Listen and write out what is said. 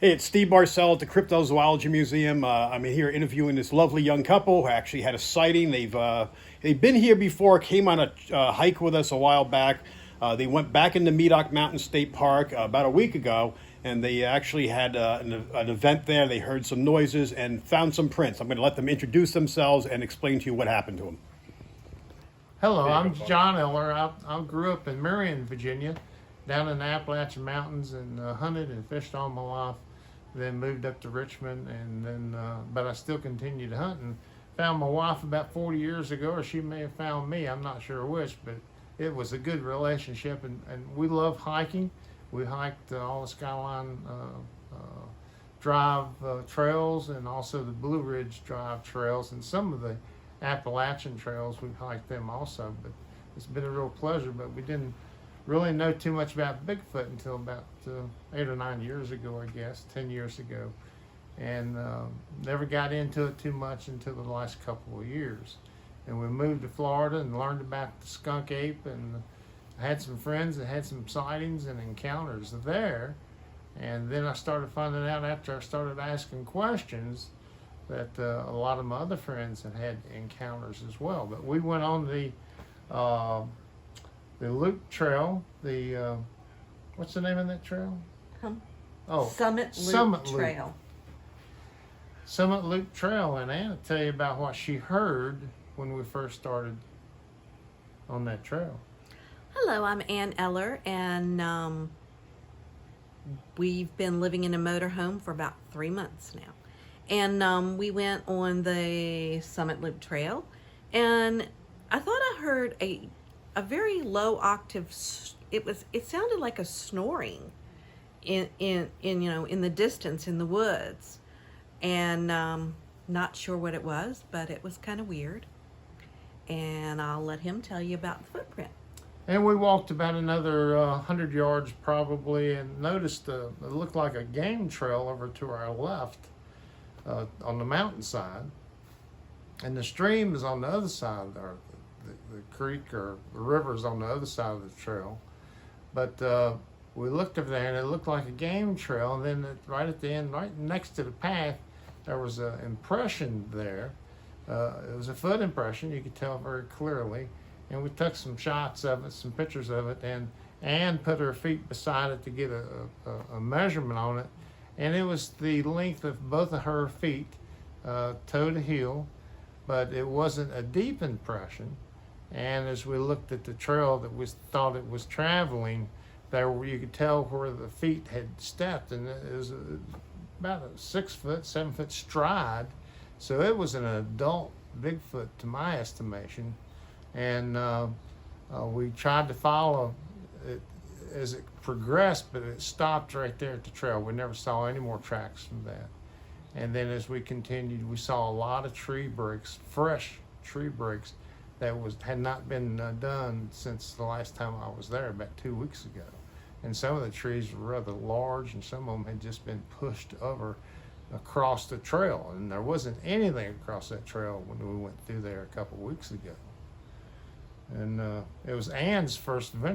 Hey, it's Steve Barcelo at the Cryptozoology Museum. I'm here interviewing this lovely young couple who actually had a sighting. They've been here before, came on a hike with us a while back. They went back into Medoc Mountain State Park about a week ago, and they actually had an event there. They heard some noises and found some prints. I'm going to let them introduce themselves and explain to you what happened to them. Hello, I'm John Eller. I grew up in Marion, Virginia, down in the Appalachian Mountains, and hunted and fished all my life. Then moved up to Richmond, and then but I still continued to hunt and found my wife about 40 years ago, or she may have found me. I'm not sure which, but it was a good relationship, and we love hiking. We hiked all the Skyline Drive trails, and also the Blue Ridge Drive trails, and some of the Appalachian trails. We've hiked them also, but it's been a real pleasure. But we didn't really know too much about Bigfoot until about 8 or 9 years ago, I guess, 10 years ago, and never got into it too much until the last couple of years. And we moved to Florida and learned about the skunk ape, and I had some friends that had some sightings and encounters there. And then I started finding out, after I started asking questions, that a lot of my other friends had encounters as well. But we went on the Loop Trail, what's the name of that trail? Summit Loop Trail. Summit Loop Trail, and Anna tell you about what she heard when we first started on that trail. Hello, I'm Ann Eller, and we've been living in a motorhome for about 3 months now. And we went on the Summit Loop Trail, and I thought I heard a very low octave. It sounded like a snoring in the distance in the woods, and not sure what it was, but it was kind of weird. And I'll let him tell you about the footprint. And we walked about another 100 yards probably, and noticed it looked like a game trail over to our left on the mountainside, and the stream is on the other side, or the creek or the river is on the other side of the trail. But we looked over there, and it looked like a game trail, and then right at the end, right next to the path, there was an impression there. It was a foot impression, you could tell very clearly, and we took some shots of it, some pictures of it, and Ann put her feet beside it to get a measurement on it, and it was the length of both of her feet, toe to heel, but it wasn't a deep impression. And as we looked at the trail that we thought it was traveling, there you could tell where the feet had stepped, and it was about a 6 foot, 7 foot stride. So it was an adult Bigfoot to my estimation. And we tried to follow it as it progressed, but it stopped right there at the trail. We never saw any more tracks from that. And then as we continued, we saw a lot of tree breaks, fresh tree breaks, that had not been done since the last time I was there, about 2 weeks ago. And some of the trees were rather large, and some of them had just been pushed over across the trail, and there wasn't anything across that trail when we went through there a couple of weeks ago. And it was Ann's first adventure.